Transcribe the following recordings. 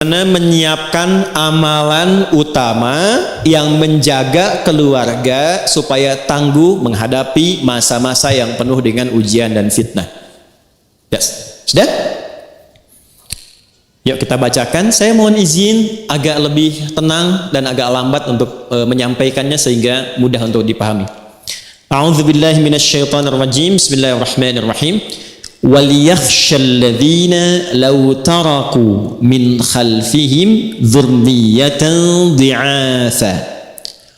Menyiapkan amalan utama yang menjaga keluarga supaya tangguh menghadapi masa-masa yang penuh dengan ujian dan fitnah. Yes. Sudah? Yuk kita bacakan. Saya mohon izin agak lebih tenang dan agak lambat untuk menyampaikannya sehingga mudah untuk dipahami. A'udzubillahi minasyaitonirrajim. Bismillahirrahmanirrahim. وَلْيَخْشَ الَّذِينَ لَوْ تَرَكُوا مِنْ خَلْفِهِمْ ذُرِّيَّةً ضِعَافًا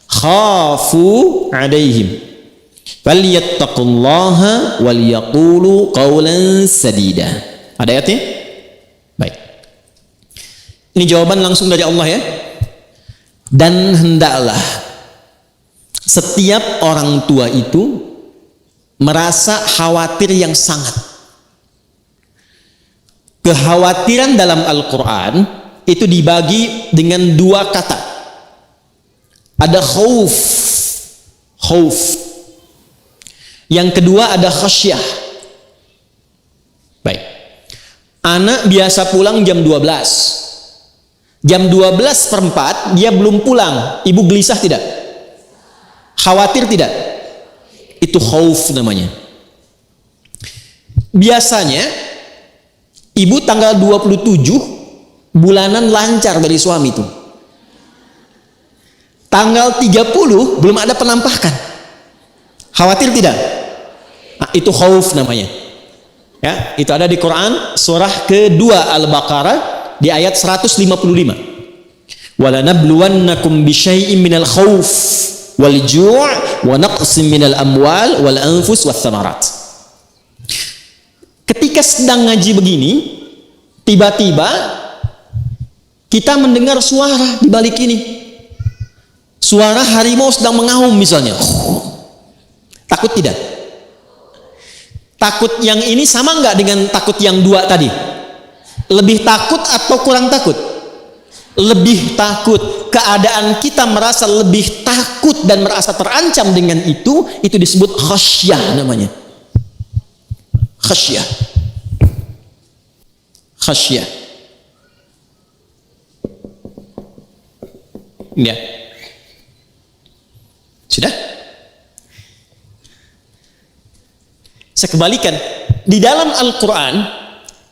خَافُوا عَلَيْهِمْ فَلْيَتَّقُوا اللَّهَ وَلْيَقُولُوا قَوْلًا سَدِيدًا. Ada ayatnya? Baik. Ini jawaban langsung dari Allah ya. Dan hendaklah setiap orang tua itu merasa khawatir yang sangat. Kekhawatiran dalam Al-Quran itu dibagi dengan dua kata. Ada khauf. Yang kedua ada khasyah. Baik. Anak biasa pulang jam 12. Jam 12:04 dia belum pulang. Ibu gelisah tidak? Khawatir tidak? Itu khauf namanya. Biasanya ibu tanggal 27 bulanan lancar dari suami itu. Tanggal 30 belum ada penampakan. Khawatir tidak? Nah, itu khauf namanya. Ya, itu ada di Quran surah kedua Al-Baqarah di ayat 155. Walanabluwannakum bisyai'im minal khauf wal ju' wa naqsim minal amwal wal anfus wath thamarat. Ketika sedang ngaji begini, tiba-tiba kita mendengar suara di balik ini. Suara harimau sedang mengaum misalnya. Takut tidak? Takut yang ini sama nggak dengan takut yang dua tadi? Lebih takut atau kurang takut? Lebih takut. Keadaan kita merasa lebih takut dan merasa terancam dengan itu disebut khasyah namanya. Khasyah. Ya. Sudah? Sekebalikan, di dalam Al-Quran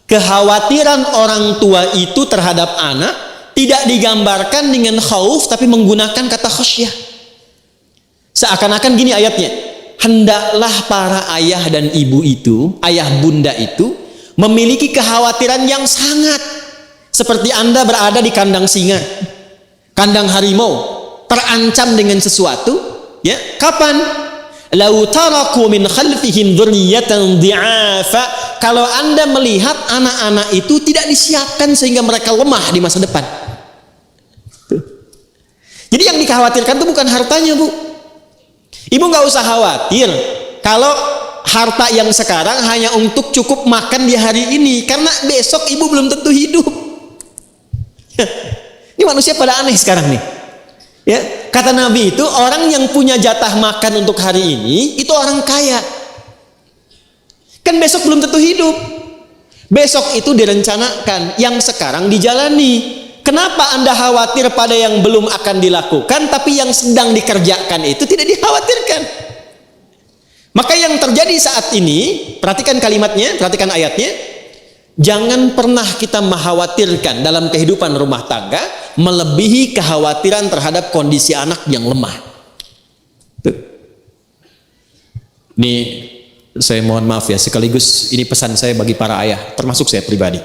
kekhawatiran orang tua itu terhadap anak tidak digambarkan dengan khauf tapi menggunakan kata khasyah. Seakan-akan gini ayatnya, hendaklah para ayah dan ibu itu, ayah bunda itu memiliki kekhawatiran yang sangat, seperti Anda berada di kandang singa, kandang harimau, terancam dengan sesuatu, ya. Kapan? Lau taraku min khalfihim dzurriyyatan dhi'afa. Kalau Anda melihat anak-anak itu tidak disiapkan sehingga mereka lemah di masa depan. Jadi yang dikhawatirkan itu bukan hartanya, Bu. Ibu nggak usah khawatir kalau harta yang sekarang hanya untuk cukup makan di hari ini, karena besok ibu belum tentu hidup. Ini manusia pada aneh sekarang nih. Ya, kata Nabi itu orang yang punya jatah makan untuk hari ini itu orang kaya. Kan besok belum tentu hidup. Besok itu direncanakan, yang sekarang dijalani. Kenapa Anda khawatir pada yang belum akan dilakukan, tapi yang sedang dikerjakan itu tidak dikhawatirkan? Maka yang terjadi saat ini, perhatikan kalimatnya, perhatikan ayatnya. Jangan pernah kita mengkhawatirkan dalam kehidupan rumah tangga melebihi kekhawatiran terhadap kondisi anak yang lemah. Tuh. Ini saya mohon maaf ya, sekaligus ini pesan saya bagi para ayah, termasuk saya pribadi.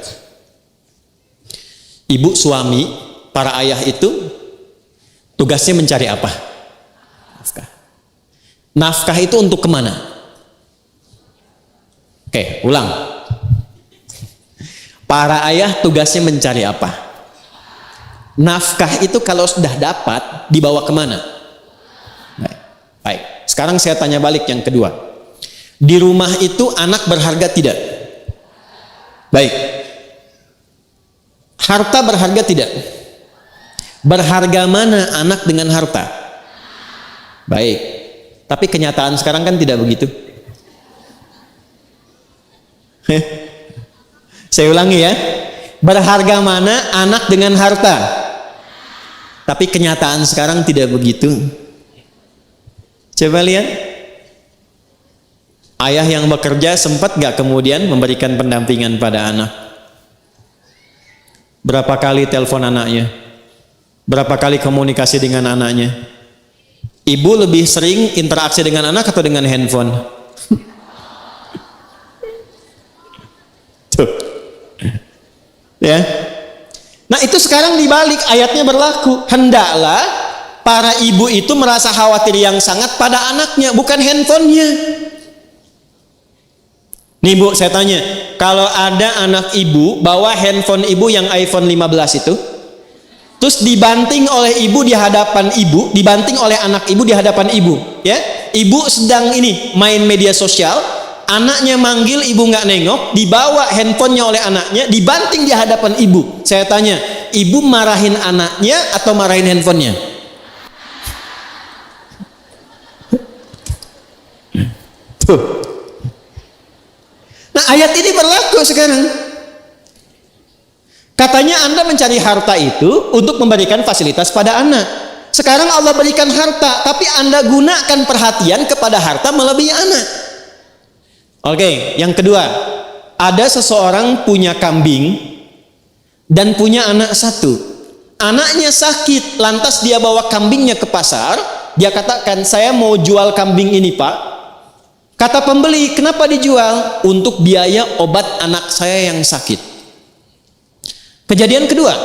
Ibu, suami, para ayah itu tugasnya mencari apa? Nafkah. Nafkah itu untuk kemana? Oke, ulang. Para ayah tugasnya mencari apa? Nafkah itu kalau sudah dapat dibawa kemana? Baik. Sekarang saya tanya balik yang kedua. Di rumah itu anak berharga tidak? Baik. Harta berharga tidak? Berharga mana anak dengan harta? Baik. Tapi kenyataan sekarang kan tidak begitu. Saya ulangi ya. Berharga mana anak dengan harta? Tapi kenyataan sekarang tidak begitu. Coba lihat. Ayah yang bekerja sempat gak kemudian memberikan pendampingan pada anak? Berapa kali telepon anaknya? Berapa kali komunikasi dengan anaknya? Ibu lebih sering interaksi dengan anak atau dengan handphone? Tuh. Ya. Nah, itu sekarang dibalik, ayatnya berlaku. Hendaklah para ibu itu merasa khawatir yang sangat pada anaknya, bukan handphonenya. Nih Bu, saya tanya, kalau ada anak ibu bawa handphone ibu yang iPhone 15 itu, terus dibanting oleh ibu di hadapan ibu, dibanting oleh anak ibu di hadapan ibu, ya, ibu sedang ini main media sosial, anaknya manggil, ibu nggak nengok, dibawa handphonenya oleh anaknya, dibanting di hadapan ibu. Saya tanya, ibu marahin anaknya atau marahin handphonenya? Tuh. Nah, ayat ini berlaku sekarang. Katanya Anda mencari harta itu untuk memberikan fasilitas pada anak. Sekarang Allah berikan harta, tapi Anda gunakan perhatian kepada harta melebihi anak. Oke, yang kedua, ada seseorang punya kambing dan punya anak satu. Anaknya sakit, lantas dia bawa kambingnya ke pasar. Dia katakan, saya mau jual kambing ini Pak. Kata pembeli, kenapa dijual? Untuk biaya obat anak saya yang sakit. Kejadian kedua,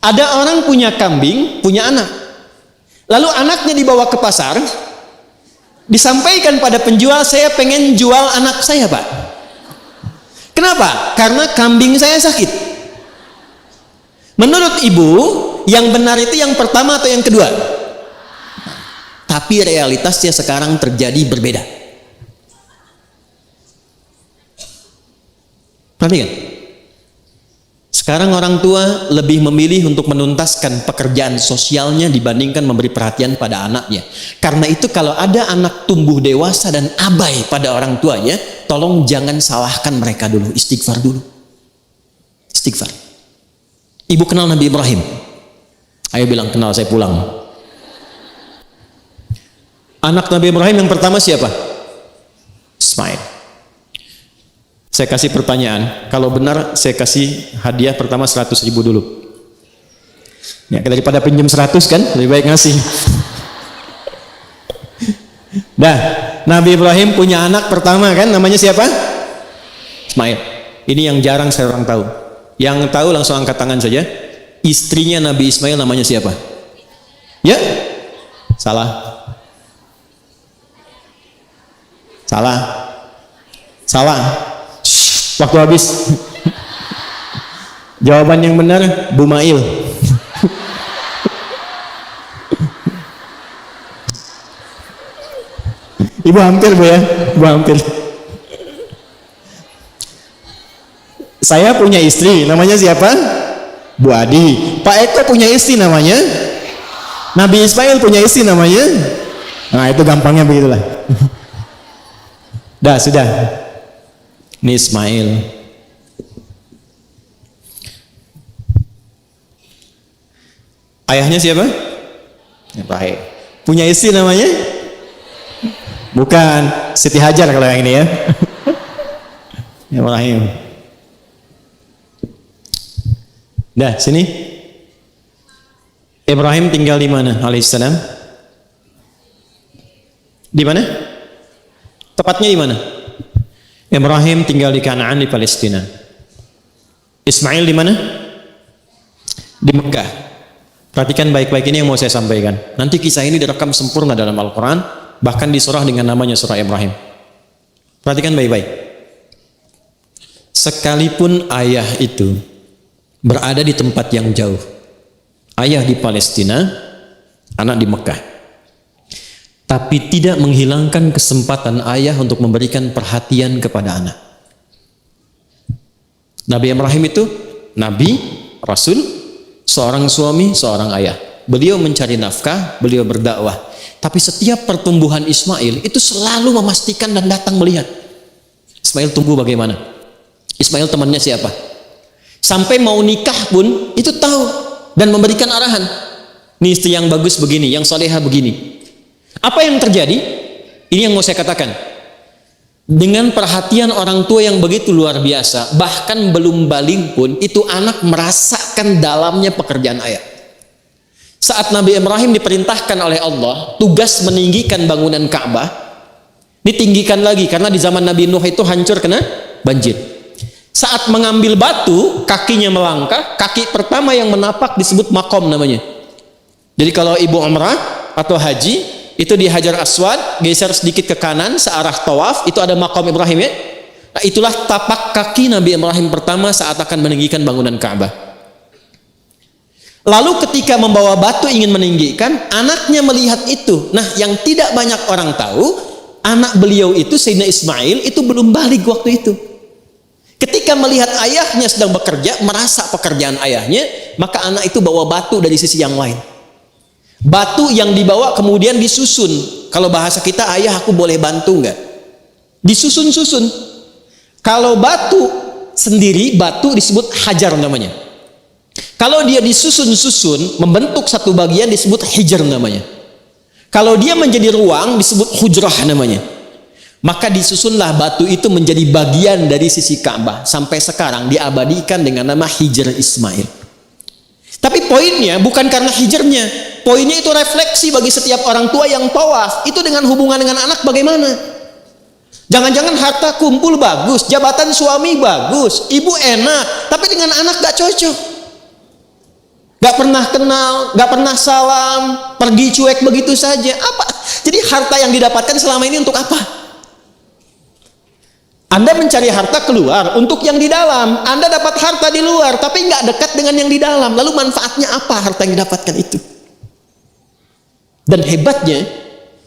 ada orang punya kambing, punya anak. Lalu anaknya dibawa ke pasar, disampaikan pada penjual, saya pengen jual anak saya Pak. Kenapa? Karena kambing saya sakit. Menurut ibu, yang benar itu yang pertama atau yang kedua? Tapi realitasnya sekarang terjadi berbeda. Perhatikan. Sekarang orang tua lebih memilih untuk menuntaskan pekerjaan sosialnya dibandingkan memberi perhatian pada anaknya. Karena itu kalau ada anak tumbuh dewasa dan abai pada orang tuanya, tolong jangan salahkan mereka dulu, istighfar dulu. Istighfar. Ibu kenal Nabi Ibrahim? Ayo bilang kenal, saya pulang. Anak Nabi Ibrahim yang pertama siapa? Ismail. Saya kasih pertanyaan, kalau benar saya kasih hadiah pertama 100.000 dulu. Ya, daripada pinjam 100 kan, lebih baik ngasih. Dah, Nabi Ibrahim punya anak pertama kan, namanya siapa? Ismail. Ini yang jarang saya orang tahu. Yang tahu langsung angkat tangan saja. Istrinya Nabi Ismail namanya siapa? Ya? Salah. Salah. Salah. Waktu habis. Jawaban yang benar Bumail. Ibu hampir Bu ya, Ibu hampir. Saya punya istri, namanya siapa? Bu Adi. Pak Eko punya istri namanya? Nabi Ismail punya istri namanya? Nah itu gampangnya begitulah. Dah sudah. Ini Ismail. Ayahnya siapa? Ibrahim. Punya istri namanya? Bukan Siti Hajar kalau yang ini ya. Ibrahim. Dah sini. Ibrahim tinggal di mana? Alaihissalam. Di mana? Tepatnya di mana? Ibrahim tinggal di Kanaan di Palestina. Ismail di mana? Di Mekah. Perhatikan baik-baik ini yang mau saya sampaikan. Nanti kisah ini direkam sempurna dalam Al-Quran, bahkan di surah dengan namanya surah Ibrahim. Perhatikan baik-baik. Sekalipun ayah itu berada di tempat yang jauh, ayah di Palestina, anak di Mekah, tapi tidak menghilangkan kesempatan ayah untuk memberikan perhatian kepada anak. Nabi Ibrahim itu Nabi, Rasul, seorang suami, seorang ayah. Beliau mencari nafkah, beliau berdakwah. Tapi setiap pertumbuhan Ismail itu selalu memastikan dan datang melihat. Ismail tumbuh bagaimana? Ismail temannya siapa? Sampai mau nikah pun itu tahu dan memberikan arahan. Ini istri yang bagus begini, yang soleha begini. Apa yang terjadi? Ini yang mau saya katakan. Dengan perhatian orang tua yang begitu luar biasa, bahkan belum balik pun, itu anak merasakan dalamnya pekerjaan ayah. Saat Nabi Ibrahim diperintahkan oleh Allah, tugas meninggikan bangunan Ka'bah, ditinggikan lagi, karena di zaman Nabi Nuh itu hancur kena banjir. Saat mengambil batu, kakinya melangkah, kaki pertama yang menapak disebut makom namanya. Jadi kalau ibu umrah atau haji, itu di Hajar Aswad, geser sedikit ke kanan searah tawaf, itu ada makom Ibrahim ya. Nah, itulah tapak kaki Nabi Ibrahim pertama saat akan meninggikan bangunan Ka'bah. Lalu ketika membawa batu ingin meninggikan, anaknya melihat itu. Nah, yang tidak banyak orang tahu, anak beliau itu Sayyidina Ismail itu belum balik waktu itu. Ketika melihat ayahnya sedang bekerja, merasa pekerjaan ayahnya, maka anak itu bawa batu dari sisi yang lain. Batu yang dibawa kemudian disusun. Kalau bahasa kita, ayah aku boleh bantu nggak? Disusun-susun. Kalau batu sendiri, batu disebut hajar namanya. Kalau dia disusun-susun, membentuk satu bagian disebut hijr namanya. Kalau dia menjadi ruang, disebut hujrah namanya. Maka disusunlah batu itu menjadi bagian dari sisi Ka'bah. Sampai sekarang diabadikan dengan nama Hijr Ismail. Tapi poinnya bukan karena hijrnya. Poinnya itu refleksi bagi setiap orang tua yang tawaf. Itu dengan hubungan dengan anak bagaimana? Jangan-jangan harta kumpul bagus, jabatan suami bagus, ibu enak, tapi dengan anak gak cocok. Gak pernah kenal, gak pernah salam, pergi cuek begitu saja. Apa? Jadi harta yang didapatkan selama ini untuk apa? Anda mencari harta keluar untuk yang di dalam. Anda dapat harta di luar, tapi nggak dekat dengan yang di dalam. Lalu manfaatnya apa harta yang didapatkan itu? Dan hebatnya,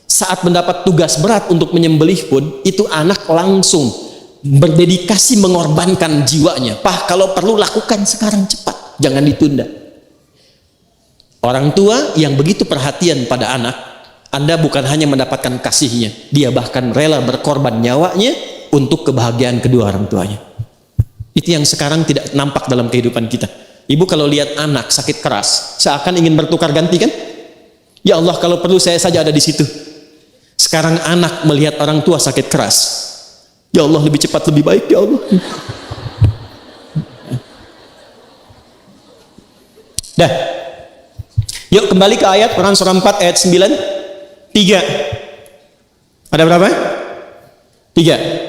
saat mendapat tugas berat untuk menyembelih pun, itu anak langsung berdedikasi mengorbankan jiwanya. Pak, kalau perlu lakukan sekarang cepat, jangan ditunda. Orang tua yang begitu perhatian pada anak, Anda bukan hanya mendapatkan kasihnya, dia bahkan rela berkorban nyawanya untuk kebahagiaan kedua orang tuanya. Itu yang sekarang tidak nampak dalam kehidupan kita. Ibu kalau lihat anak sakit keras, seakan ingin bertukar ganti kan? Ya Allah, kalau perlu saya saja ada di situ. Sekarang anak melihat orang tua sakit keras, ya Allah lebih cepat lebih baik ya Allah. Dah. Yuk kembali ke ayat Quran surah 4 ayat 9. 3. Ada berapa? 3.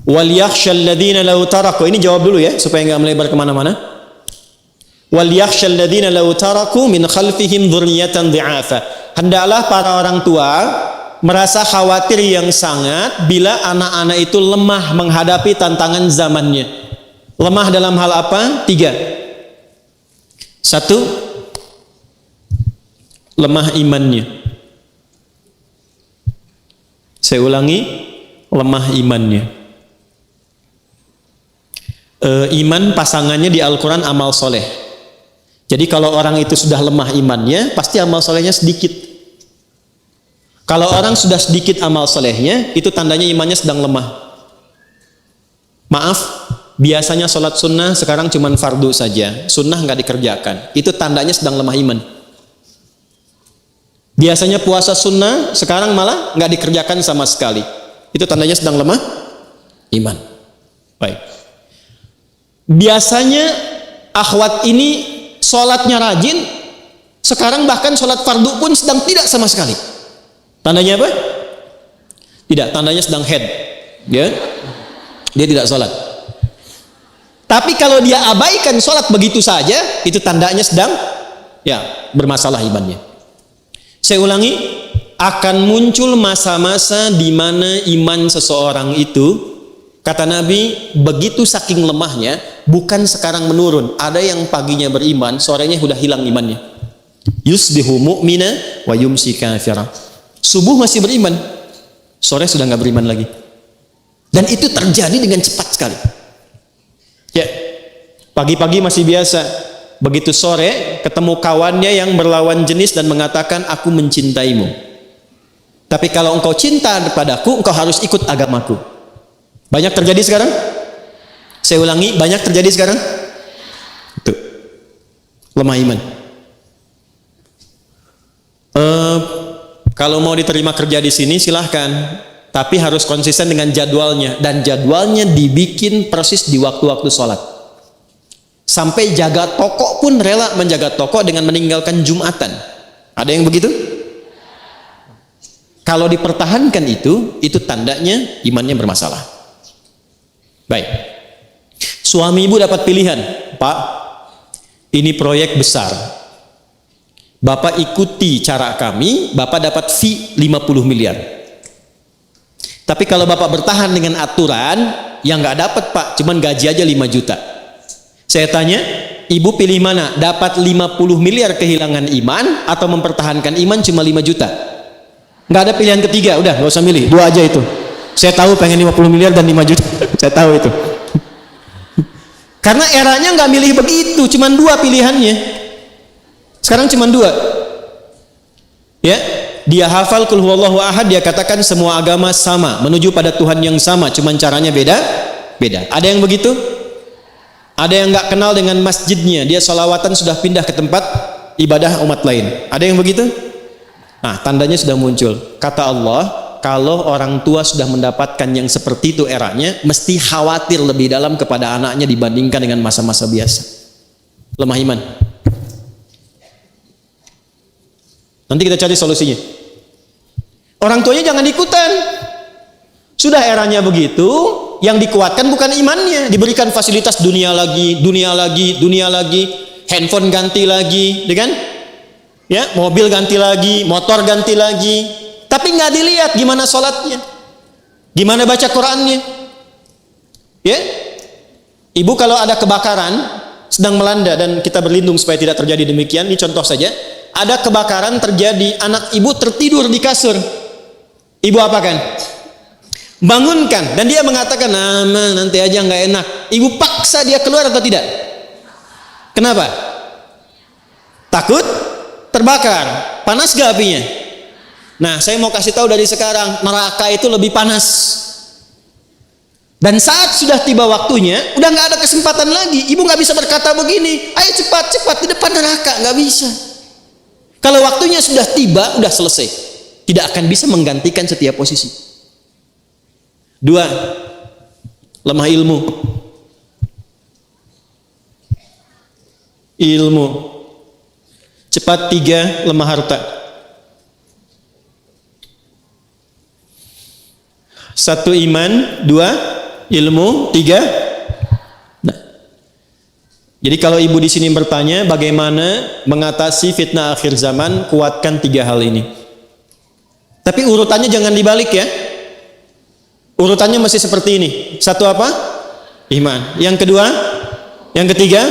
Wal yakhshal ladzina law taraku, ini jawab dulu ya supaya enggak melebar kemana mana. Wal yakhshal ladzina law taraku min khalfihim dzurriyyatan dhi'afa, hendaklah para orang tua merasa khawatir yang sangat bila anak-anak itu lemah menghadapi tantangan zamannya. Lemah dalam hal apa? 3. 1, lemah imannya. Saya ulangi, lemah imannya. Iman pasangannya di Al-Quran amal soleh. Jadi kalau orang itu sudah lemah imannya, pasti amal solehnya sedikit. Kalau orang sudah sedikit amal solehnya, itu tandanya imannya sedang lemah. Maaf, biasanya sholat sunnah sekarang cuma fardu saja, sunnah nggak dikerjakan, itu tandanya sedang lemah iman. Biasanya puasa sunnah sekarang malah nggak dikerjakan sama sekali, itu tandanya sedang lemah iman. Baik. Biasanya akhwat ini sholatnya rajin, sekarang bahkan sholat fardu pun sedang tidak sama sekali. Tandanya apa? Tidak, tandanya sedang head, ya. Dia tidak sholat. Tapi kalau dia abaikan sholat begitu saja, itu tandanya sedang ya bermasalah imannya. Saya ulangi, akan muncul masa-masa di mana iman seseorang itu, kata Nabi, begitu saking lemahnya, bukan sekarang menurun. Ada yang paginya beriman, sorenya sudah hilang imannya. Yusbihu mu'mina wa yumsi kafira. Subuh masih beriman, sore sudah nggak beriman lagi. Dan itu terjadi dengan cepat sekali. Ya, pagi-pagi masih biasa, begitu sore ketemu kawannya yang berlawan jenis dan mengatakan aku mencintaimu. Tapi kalau engkau cinta kepadaku, engkau harus ikut agamaku. Banyak terjadi sekarang? Saya ulangi, banyak terjadi sekarang? Lemah iman. Kalau mau diterima kerja di sini silahkan, tapi harus konsisten dengan jadwalnya, dan jadwalnya dibikin persis di waktu-waktu sholat. Sampai jaga toko pun rela menjaga toko dengan meninggalkan Jumatan. Ada yang begitu? Kalau dipertahankan itu tandanya imannya bermasalah. Baik. Suami ibu dapat pilihan, Pak, ini proyek besar. Bapak ikuti cara kami, Bapak dapat fee 50 miliar. Tapi kalau Bapak bertahan dengan aturan, yang nggak dapat Pak, cuman gaji aja 5 juta. Saya tanya, ibu pilih mana? Dapat 50 miliar kehilangan iman, atau mempertahankan iman cuma 5 juta? Nggak ada pilihan ketiga, udah nggak usah milih, 2 aja itu. Saya tahu pengen 50 miliar dan 5 juta, saya tahu itu. Karena eranya nggak milih begitu, cuman 2 pilihannya. Sekarang cuma 2. Ya, dia hafal Qul huwallahu ahad, dia katakan semua agama sama, menuju pada Tuhan yang sama, cuma caranya beda. Ada yang begitu? Ada yang nggak kenal dengan masjidnya, dia sholawatan sudah pindah ke tempat ibadah umat lain. Ada yang begitu? Nah, tandanya sudah muncul. Kata Allah, kalau orang tua sudah mendapatkan yang seperti itu eranya, mesti khawatir lebih dalam kepada anaknya dibandingkan dengan masa-masa biasa. Lemah iman. Nanti kita cari solusinya. Orang tuanya jangan ikutan. Sudah eranya begitu, yang dikuatkan bukan imannya, diberikan fasilitas dunia lagi, handphone ganti lagi, kan? Ya, mobil ganti lagi, motor ganti lagi. Tapi nggak dilihat gimana sholatnya, gimana baca Qurannya. Ya, ibu kalau ada kebakaran sedang melanda dan kita berlindung supaya tidak terjadi demikian. Ini contoh saja. Ada kebakaran terjadi, anak ibu tertidur di kasur. Ibu apakan? Bangunkan, dan dia mengatakan, "Nah, nanti aja nggak enak." Ibu paksa dia keluar atau tidak? Kenapa? Takut terbakar. Panas gak apinya? Nah, saya mau kasih tahu dari sekarang, neraka itu lebih panas. Dan saat sudah tiba waktunya, udah nggak ada kesempatan lagi. Ibu nggak bisa berkata begini, "Ayo cepat di depan neraka." Nggak bisa. Kalau waktunya sudah tiba, udah selesai. Tidak akan bisa menggantikan setiap posisi. 2, lemah ilmu. Cepat. 3, lemah harta. 1 iman, 2 ilmu, 3. Jadi kalau ibu di sini bertanya bagaimana mengatasi fitnah akhir zaman, kuatkan 3 hal ini. Tapi urutannya jangan dibalik ya. Urutannya masih seperti ini. 1 apa? Iman. Yang kedua, yang ketiga,